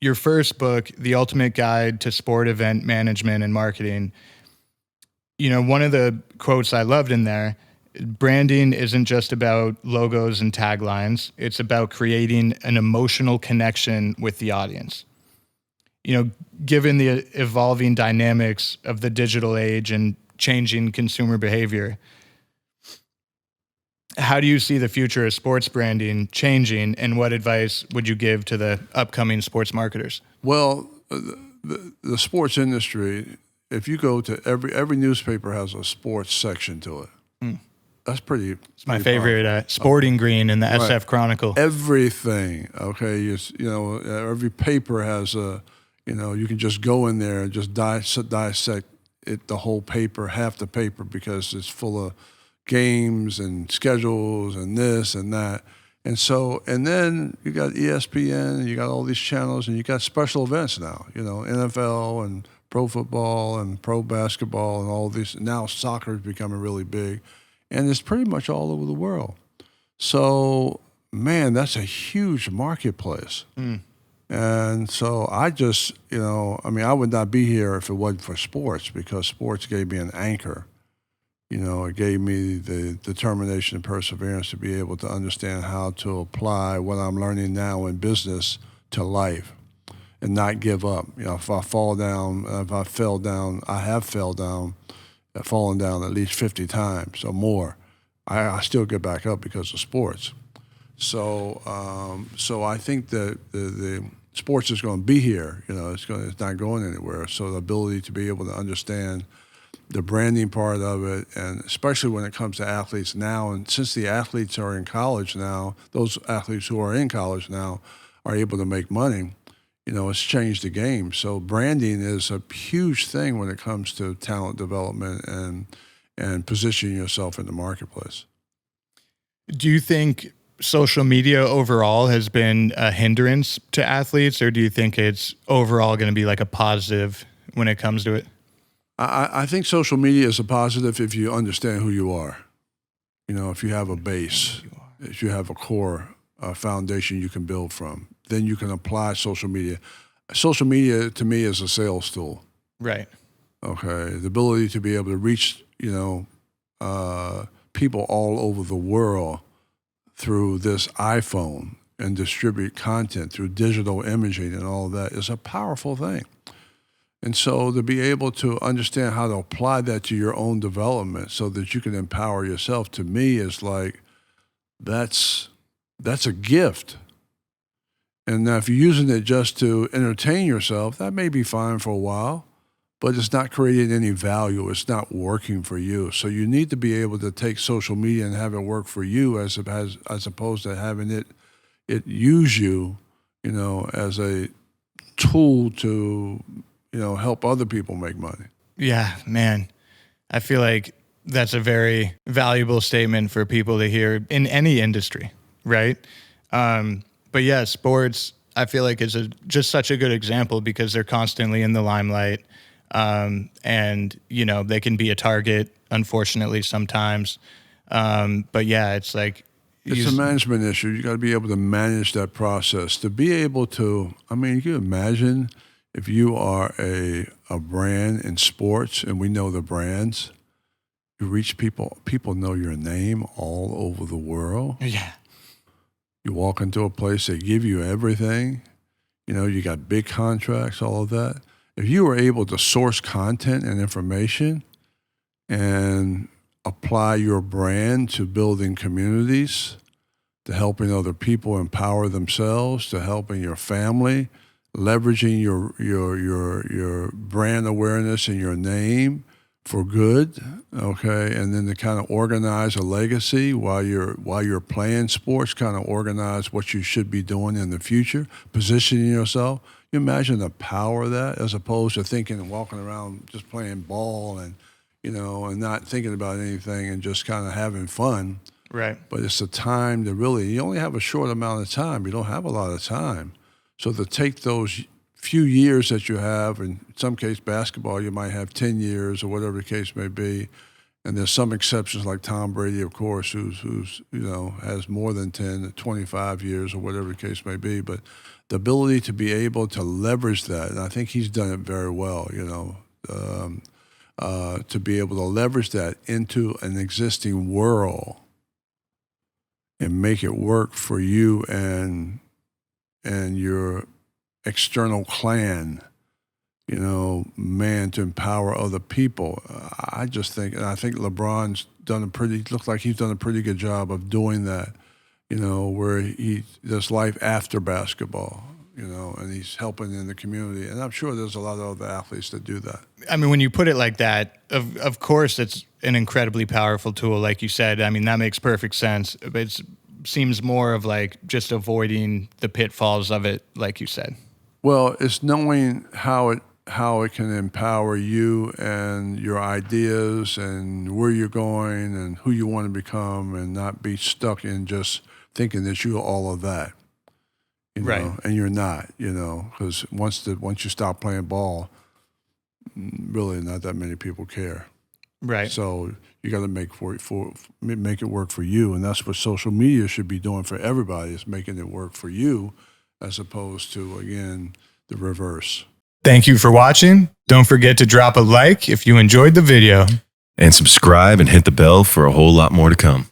your first book, The Ultimate Guide to Sport Event Management and Marketing, one of the quotes I loved in there, branding isn't just about logos and taglines. It's about creating an emotional connection with the audience. Given the evolving dynamics of the digital age and changing consumer behavior, how do you see the future of sports branding changing, and what advice would you give to the upcoming sports marketers? Well, the sports industry, if you go to every newspaper has a sports section to it. That's pretty. It's my favorite sporting green in the Right. SF Chronicle. Everything, okay. Every paper has a, you can just go in there and just dissect it, the whole paper, half the paper, because it's full of games and schedules and this and that. And then you got ESPN, and you got all these channels, and you got special events now, NFL and pro football and pro basketball and all these. Now soccer is becoming really big, and it's pretty much all over the world. So, man, that's a huge marketplace. And so I just, I would not be here if it wasn't for sports, because sports gave me an anchor. It gave me the determination and perseverance to be able to understand how to apply what I'm learning now in business to life and not give up. If I fell down, I have fallen down at least 50 times or more. I still get back up because of sports. So I think that the sports is going to be here. It's not going anywhere. So the ability to be able to understand the branding part of it, and especially when it comes to athletes now, and since the athletes are in college now, those athletes who are in college now are able to make money, it's changed the game. So branding is a huge thing when it comes to talent development and positioning yourself in the marketplace. Do you think social media overall has been a hindrance to athletes, or do you think it's overall going to be like a positive when it comes to it? I think social media is a positive if you understand who you are. If you have a base, if you have a core foundation you can build from, then you can apply social media. Social media, to me, is a sales tool. Right. Okay. The ability to be able to reach, people all over the world through this iPhone and distribute content through digital imaging and all of that is a powerful thing. And so to be able to understand how to apply that to your own development so that you can empower yourself, to me, is like, that's a gift. And now if you're using it just to entertain yourself, that may be fine for a while, but it's not creating any value. It's not working for you. So you need to be able to take social media and have it work for you as opposed to having it use you, as a tool to help other people make money. Yeah, man. I feel like that's a very valuable statement for people to hear in any industry, right? But yeah, sports, I feel like is just such a good example because they're constantly in the limelight. And, they can be a target, unfortunately, sometimes. But yeah, it's like... It's a management issue. You got to be able to manage that process. To be able to, you can imagine... If you are a brand in sports, and we know the brands, you reach people know your name all over the world. Yeah. You walk into a place, they give you everything. You got big contracts, all of that. If you were able to source content and information and apply your brand to building communities, to helping other people empower themselves, to helping your family, leveraging your brand awareness and your name for good, okay, and then to kind of organize a legacy while you're playing sports, kind of organize what you should be doing in the future, positioning yourself. You imagine the power of that, as opposed to thinking and walking around just playing ball and and not thinking about anything and just kind of having fun. Right. But it's the time to really. You only have a short amount of time. You don't have a lot of time. So to take those few years that you have, in some case basketball, you might have 10 years or whatever the case may be, and there's some exceptions like Tom Brady, of course, who's has more than 10, 25 years or whatever the case may be. But the ability to be able to leverage that, and I think he's done it very well, to be able to leverage that into an existing world and make it work for you and your external clan, man, to empower other people. I just think, and I think LeBron's looks like he's done a pretty good job of doing that, where he does life after basketball, and he's helping in the community. And I'm sure there's a lot of other athletes that do that. I mean, when you put it like that, of course, it's an incredibly powerful tool, like you said. I mean, that makes perfect sense. But it seems more of like just avoiding the pitfalls of it, like you said. Well, it's knowing how it can empower you and your ideas and where you're going and who you want to become, and not be stuck in just thinking that you're all of that. Right. And you're not, because once you stop playing ball, really not that many people care. Right. So you got to make it work for you, and that's what social media should be doing for everybody, is making it work for you, as opposed to, again, the reverse. Thank you for watching. Don't forget to drop a like if you enjoyed the video. And subscribe and hit the bell for a whole lot more to come.